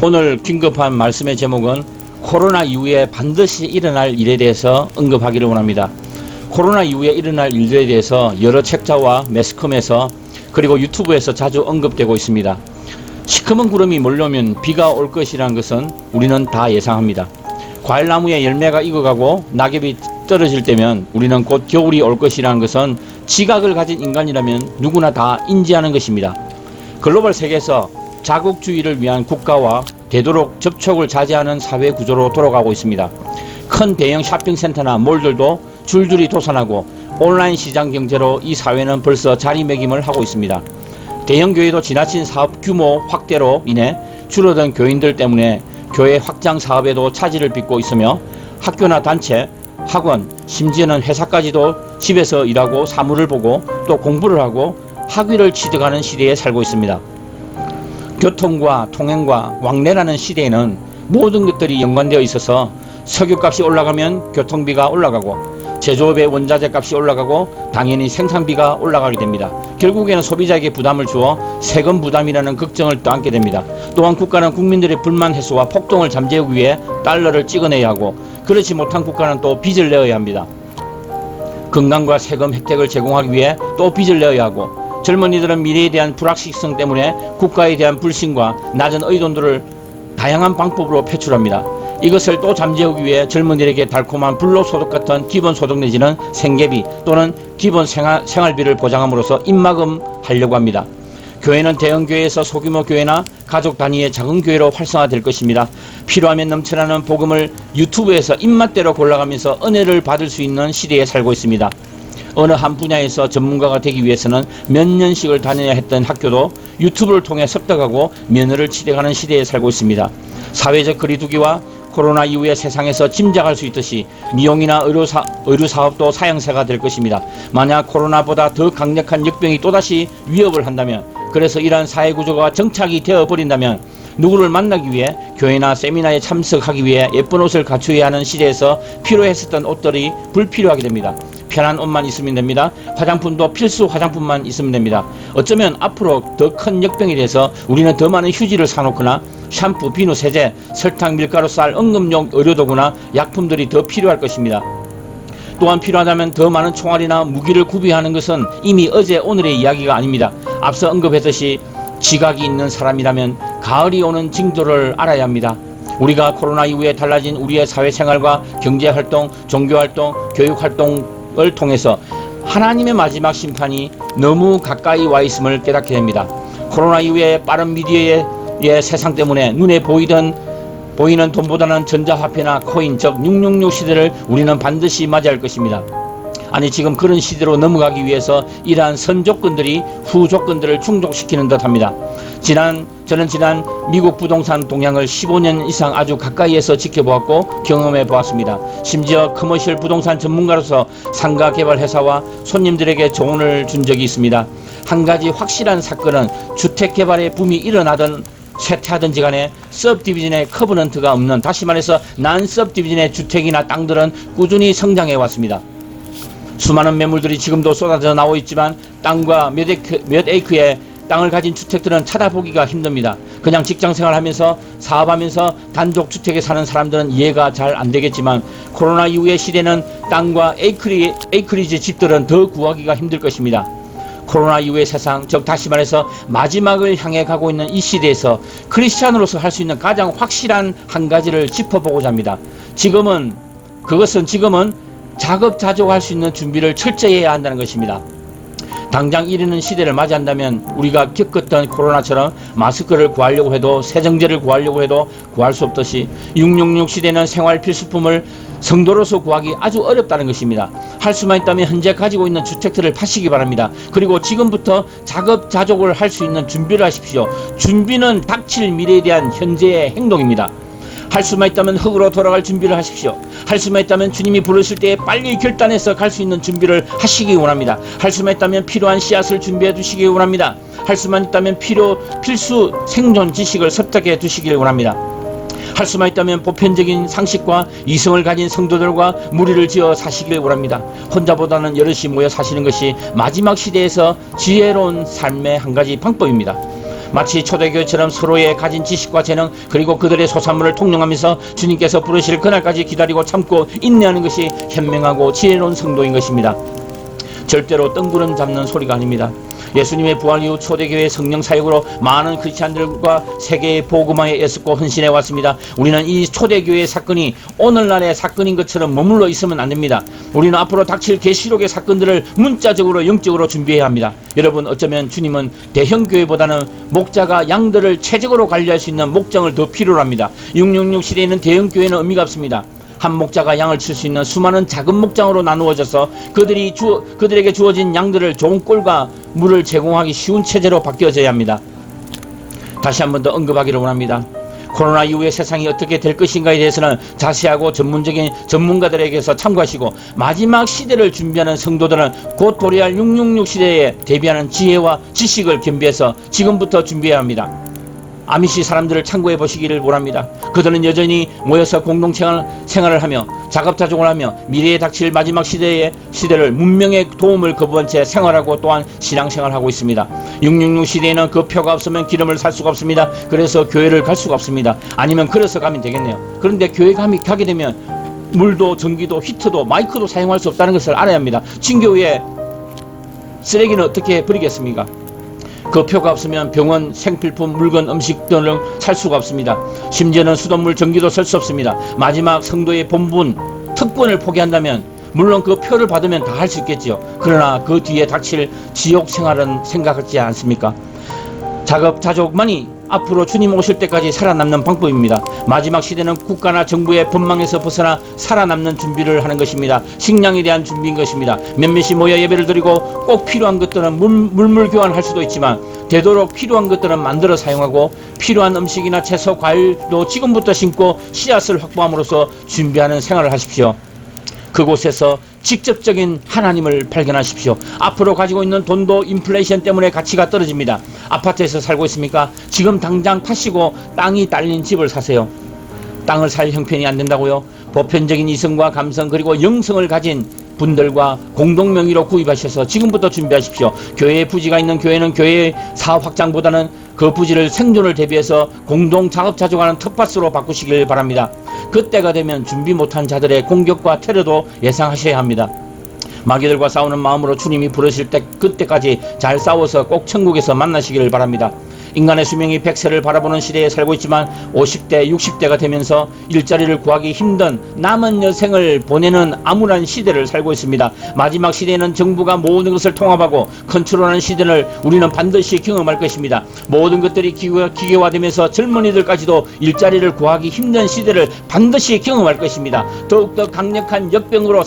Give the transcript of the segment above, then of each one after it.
오늘 긴급한 말씀의 제목은 코로나 이후에 반드시 일어날 일에 대해서 언급하기를 원합니다. 코로나 이후에 일어날 일들에 대해서 여러 책자와 매스컴에서 그리고 유튜브에서 자주 언급되고 있습니다. 시커먼 구름이 몰려오면 비가 올 것이라는 것은 우리는 다 예상합니다. 과일나무에 열매가 익어가고 낙엽이 떨어질 때면 우리는 곧 겨울이 올 것이라는 것은 지각을 가진 인간이라면 누구나 다 인지하는 것입니다. 글로벌 세계에서 자국주의를 위한 국가와 되도록 접촉을 자제하는 사회 구조로 돌아가고 있습니다. 큰 대형 쇼핑센터나 몰들도 줄줄이 도산하고 온라인 시장 경제로 이 사회는 벌써 자리매김을 하고 있습니다. 대형 교회도 지나친 사업 규모 확대로 인해 줄어든 교인들 때문에 교회 확장 사업에도 차질을 빚고 있으며 학교나 단체, 학원, 심지어는 회사까지도 집에서 일하고 사무를 보고 또 공부를 하고 학위를 취득하는 시대에 살고 있습니다. 교통과 통행과 왕래라는 시대에는 모든 것들이 연관되어 있어서 석유값이 올라가면 교통비가 올라가고 제조업의 원자재 값이 올라가고 당연히 생산비가 올라가게 됩니다. 결국에는 소비자에게 부담을 주어 세금 부담이라는 걱정을 떠안게 됩니다. 또한 국가는 국민들의 불만 해소와 폭동을 잠재우기 위해 달러를 찍어내야 하고 그렇지 못한 국가는 또 빚을 내어야 합니다. 건강과 세금 혜택을 제공하기 위해 또 빚을 내어야 하고 젊은이들은 미래에 대한 불확실성 때문에 국가에 대한 불신과 낮은 의존도를 다양한 방법으로 표출합니다. 이것을 또 잠재우기 위해 젊은이들에게 달콤한 불로소득 같은 기본소득 내지는 생계비 또는 기본 생활비를 보장함으로써 입막음 하려고 합니다. 교회는 대형 교회에서 소규모 교회나 가족 단위의 작은 교회로 활성화될 것입니다. 필요하면 넘쳐나는 복음을 유튜브에서 입맛대로 골라가면서 은혜를 받을 수 있는 시대에 살고 있습니다. 어느 한 분야에서 전문가가 되기 위해서는 몇 년씩을 다녀야 했던 학교도 유튜브를 통해 습득하고 면허를 취득하는 시대에 살고 있습니다. 사회적 거리두기와 코로나 이후의 세상에서 짐작할 수 있듯이 미용이나 의료사업도 사형세가 될 것입니다. 만약 코로나보다 더 강력한 역병이 또다시 위협을 한다면, 그래서 이러한 사회구조가 정착이 되어버린다면 누구를 만나기 위해 교회나 세미나에 참석하기 위해 예쁜 옷을 갖추어야 하는 시대에서 필요했었던 옷들이 불필요하게 됩니다. 편한 옷만 있으면 됩니다. 화장품도 필수 화장품만 있으면 됩니다. 어쩌면 앞으로 더 큰 역병이 돼서 우리는 더 많은 휴지를 사놓거나 샴푸, 비누, 세제, 설탕, 밀가루, 쌀, 응급용 의료도구나 약품들이 더 필요할 것입니다. 또한 필요하다면 더 많은 총알이나 무기를 구비하는 것은 이미 어제 오늘의 이야기가 아닙니다. 앞서 언급했듯이 지각이 있는 사람이라면 가을이 오는 징조를 알아야 합니다. 우리가 코로나 이후에 달라진 우리의 사회생활과 경제활동, 종교활동, 교육활동을 통해서 하나님의 마지막 심판이 너무 가까이 와 있음을 깨닫게 됩니다. 코로나 이후에 빠른 미디어의 세상 때문에 눈에 보이는 돈보다는 전자화폐나 코인, 즉 666 시대를 우리는 반드시 맞이할 것입니다. 아니, 지금 그런 시대로 넘어가기 위해서 이러한 선조건들이 후조건들을 충족시키는 듯합니다. 저는 지난 미국 부동산 동향을 15년 이상 아주 가까이에서 지켜보았고 경험해 보았습니다. 심지어 커머셜 부동산 전문가로서 상가 개발 회사와 손님들에게 조언을 준 적이 있습니다. 한 가지 확실한 사건은 주택 개발의 붐이 일어나든 쇠퇴하든지 간에 서브디비전의 커버넌트가 없는, 다시 말해서 난 서브디비전의 주택이나 땅들은 꾸준히 성장해 왔습니다. 수많은 매물들이 지금도 쏟아져 나오고 있지만 땅과 몇 에이크의 땅을 가진 주택들은 찾아보기가 힘듭니다. 그냥 직장생활 하면서 사업하면서 단독주택에 사는 사람들은 이해가 잘 안되겠지만 코로나 이후의 시대는 땅과 에이크리지 집들은 더 구하기가 힘들 것입니다. 코로나 이후의 세상, 즉 다시 말해서 마지막을 향해 가고 있는 이 시대에서 크리스찬으로서 할 수 있는 가장 확실한 한 가지를 짚어보고자 합니다. 지금은 자급자족할 수 있는 준비를 철저히 해야 한다는 것입니다. 당장 이르는 시대를 맞이한다면 우리가 겪었던 코로나처럼 마스크를 구하려고 해도, 세정제를 구하려고 해도 구할 수 없듯이 666 시대는 생활 필수품을 성도로서 구하기 아주 어렵다는 것입니다. 할 수만 있다면 현재 가지고 있는 주택들을 파시기 바랍니다. 그리고 지금부터 자급자족을 할 수 있는 준비를 하십시오. 준비는 닥칠 미래에 대한 현재의 행동입니다. 할 수만 있다면 흙으로 돌아갈 준비를 하십시오. 할 수만 있다면 주님이 부르실 때에 빨리 결단해서 갈 수 있는 준비를 하시기 원합니다. 할 수만 있다면 필요한 씨앗을 준비해 두시기 원합니다. 할 수만 있다면 필수 생존 지식을 습득해 두시길 원합니다. 할 수만 있다면 보편적인 상식과 이성을 가진 성도들과 무리를 지어 사시길 원합니다. 혼자보다는 여럿이 모여 사시는 것이 마지막 시대에서 지혜로운 삶의 한 가지 방법입니다. 마치 초대교회처럼 서로의 가진 지식과 재능 그리고 그들의 소산물을 통용하면서 주님께서 부르실 그날까지 기다리고 참고 인내하는 것이 현명하고 지혜로운 성도인 것입니다. 절대로 뜬구름 잡는 소리가 아닙니다. 예수님의 부활 이후 초대교회 성령 사역으로 많은 크리스찬들과 세계의 복음화에 애쓰고 헌신해 왔습니다. 우리는 이 초대교회의 사건이 오늘날의 사건인 것처럼 머물러 있으면 안 됩니다. 우리는 앞으로 닥칠 계시록의 사건들을 문자적으로 영적으로 준비해야 합니다. 여러분, 어쩌면 주님은 대형교회보다는 목자가 양들을 체적으로 관리할 수 있는 목장을 더 필요로 합니다. 666 시대에는 대형교회는 의미가 없습니다. 한 목자가 양을 칠 수 있는 수많은 작은 목장으로 나누어져서 그들에게 주어진 양들을 좋은 꿀과 물을 제공하기 쉬운 체제로 바뀌어져야 합니다. 다시 한 번 더 언급하기를 원합니다. 코로나 이후에 세상이 어떻게 될 것인가에 대해서는 자세하고 전문적인 전문가들에게서 참고하시고, 마지막 시대를 준비하는 성도들은 곧 도래할 666 시대에 대비하는 지혜와 지식을 겸비해서 지금부터 준비해야 합니다. 아미시 사람들을 참고해 보시기를 원합니다. 그들은 여전히 모여서 공동생활을 하며 작업자족을 하며 미래에 닥칠 마지막 시대를 문명의 도움을 거부한 채 생활하고 또한 신앙생활하고 있습니다. 666 시대에는 그 표가 없으면 기름을 살 수가 없습니다. 그래서 교회를 갈 수가 없습니다. 아니면 걸어서 가면 되겠네요. 그런데 교회 가게 되면 물도 전기도 히터도 마이크도 사용할 수 없다는 것을 알아야 합니다. 친교에 쓰레기는 어떻게 버리겠습니까? 그 표가 없으면 병원, 생필품, 물건, 음식 등을 살 수가 없습니다. 심지어는 수돗물, 전기도 쓸 수 없습니다. 마지막 성도의 본분, 특권을 포기한다면 물론 그 표를 받으면 다 할 수 있겠지요. 그러나 그 뒤에 닥칠 지옥 생활은 생각하지 않습니까? 자급자족만이 앞으로 주님 오실 때까지 살아남는 방법입니다. 마지막 시대는 국가나 정부의 법망에서 벗어나 살아남는 준비를 하는 것입니다. 식량에 대한 준비인 것입니다. 몇몇이 모여 예배를 드리고 꼭 필요한 것들은 물물 교환할 수도 있지만 되도록 필요한 것들은 만들어 사용하고 필요한 음식이나 채소, 과일도 지금부터 심고 씨앗을 확보함으로써 준비하는 생활을 하십시오. 그곳에서 직접적인 하나님을 발견하십시오. 앞으로 가지고 있는 돈도 인플레이션 때문에 가치가 떨어집니다. 아파트에서 살고 있습니까? 지금 당장 파시고 땅이 딸린 집을 사세요. 땅을 살 형편이 안 된다고요? 보편적인 이성과 감성 그리고 영성을 가진 분들과 공동명의로 구입하셔서 지금부터 준비하십시오. 교회에 부지가 있는 교회는 교회의 사업 확장보다는 그 부지를 생존을 대비해서 공동 작업자족하는 텃밭으로 바꾸시길 바랍니다. 그때가 되면 준비 못한 자들의 공격과 테러도 예상하셔야 합니다. 마귀들과 싸우는 마음으로 주님이 부르실 때 그때까지 잘 싸워서 꼭 천국에서 만나시기를 바랍니다. 인간의 수명이 100세를 바라보는 시대에 살고 있지만 50대, 60대가 되면서 일자리를 구하기 힘든 남은 여생을 보내는 암울한 시대를 살고 있습니다. 마지막 시대에는 정부가 모든 것을 통합하고 컨트롤하는 시대를 우리는 반드시 경험할 것입니다. 모든 것들이 기계화되면서 젊은이들까지도 일자리를 구하기 힘든 시대를 반드시 경험할 것입니다. 더욱더 강력한 역병으로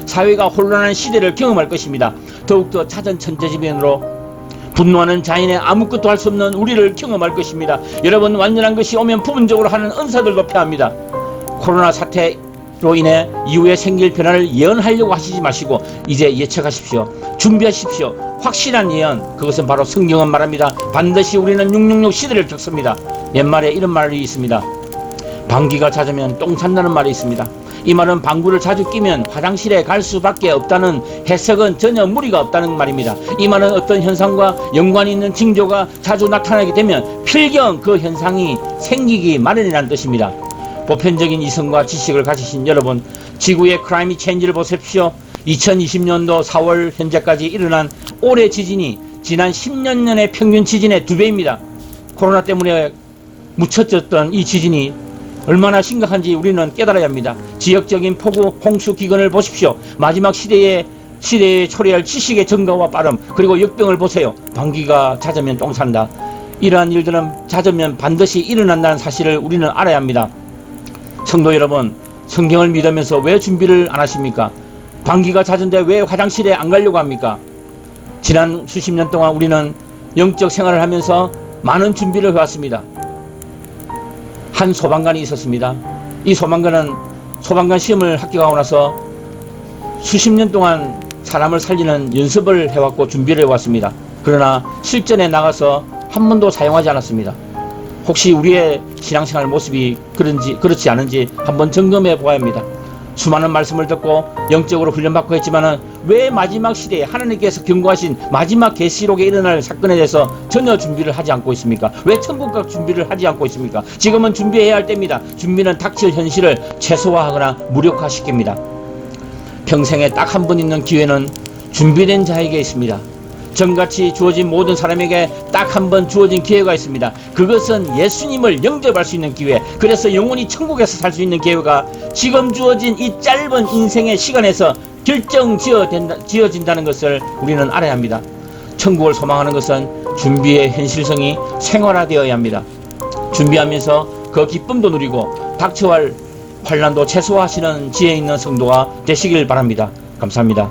사회가 혼란한 시대를 경험할 것입니다. 더욱더 잦은 천재지변으로 분노하는 자인의 아무것도 할 수 없는 우리를 경험할 것입니다. 여러분, 완전한 것이 오면 부분적으로 하는 은사들도 필요합니다. 코로나 사태로 인해 이후에 생길 변화를 예언하려고 하시지 마시고 이제 예측하십시오. 준비하십시오. 확실한 예언, 그것은 바로 성경은 말합니다. 반드시 우리는 666 시대를 겪습니다. 옛말에 이런 말이 있습니다. 방귀가 잦으면 똥 산다는 말이 있습니다. 이 말은 방구를 자주 끼면 화장실에 갈 수밖에 없다는 해석은 전혀 무리가 없다는 말입니다. 이 말은 어떤 현상과 연관이 있는 징조가 자주 나타나게 되면 필경 그 현상이 생기기 마련이라는 뜻입니다. 보편적인 이성과 지식을 가지신 여러분, 지구의 클라이밋 체인지를 보십시오. 2020년도 4월 현재까지 일어난 올해 지진이 지난 10년의 평균 지진의 2배입니다. 코로나 때문에 묻혀졌던 이 지진이 얼마나 심각한지 우리는 깨달아야 합니다. 지역적인 폭우, 홍수 기근을 보십시오. 마지막 시대에 초래할 지식의 증가와 빠름, 그리고 역병을 보세요. 방귀가 잦으면 똥 산다. 이러한 일들은 잦으면 반드시 일어난다는 사실을 우리는 알아야 합니다. 성도 여러분, 성경을 믿으면서 왜 준비를 안 하십니까? 방귀가 잦은데 왜 화장실에 안 가려고 합니까? 지난 수십 년 동안 우리는 영적 생활을 하면서 많은 준비를 해왔습니다. 한 소방관이 있었습니다. 이 소방관은 소방관 시험을 합격하고 나서 수십 년 동안 사람을 살리는 연습을 해왔고 준비를 해왔습니다. 그러나 실전에 나가서 한 번도 사용하지 않았습니다. 혹시 우리의 신앙생활 모습이 그렇지 않은지 한번 점검해 보아야 합니다. 수많은 말씀을 듣고 영적으로 훈련받고 했지만은 왜 마지막 시대에 하나님께서 경고하신 마지막 계시록에 일어날 사건에 대해서 전혀 준비를 하지 않고 있습니까? 왜 천국과 준비를 하지 않고 있습니까? 지금은 준비해야 할 때입니다. 준비는 닥칠 현실을 최소화하거나 무력화시킵니다. 평생에 딱 한 번 있는 기회는 준비된 자에게 있습니다. 전같이 주어진 모든 사람에게 딱 한 번 주어진 기회가 있습니다. 그것은 예수님을 영접할 수 있는 기회, 그래서 영원히 천국에서 살 수 있는 기회가 지금 주어진 이 짧은 인생의 시간에서 지어진다는 것을 우리는 알아야 합니다. 천국을 소망하는 것은 준비의 현실성이 생활화되어야 합니다. 준비하면서 그 기쁨도 누리고 닥쳐갈 환난도 최소화하시는 지혜 있는 성도가 되시길 바랍니다. 감사합니다.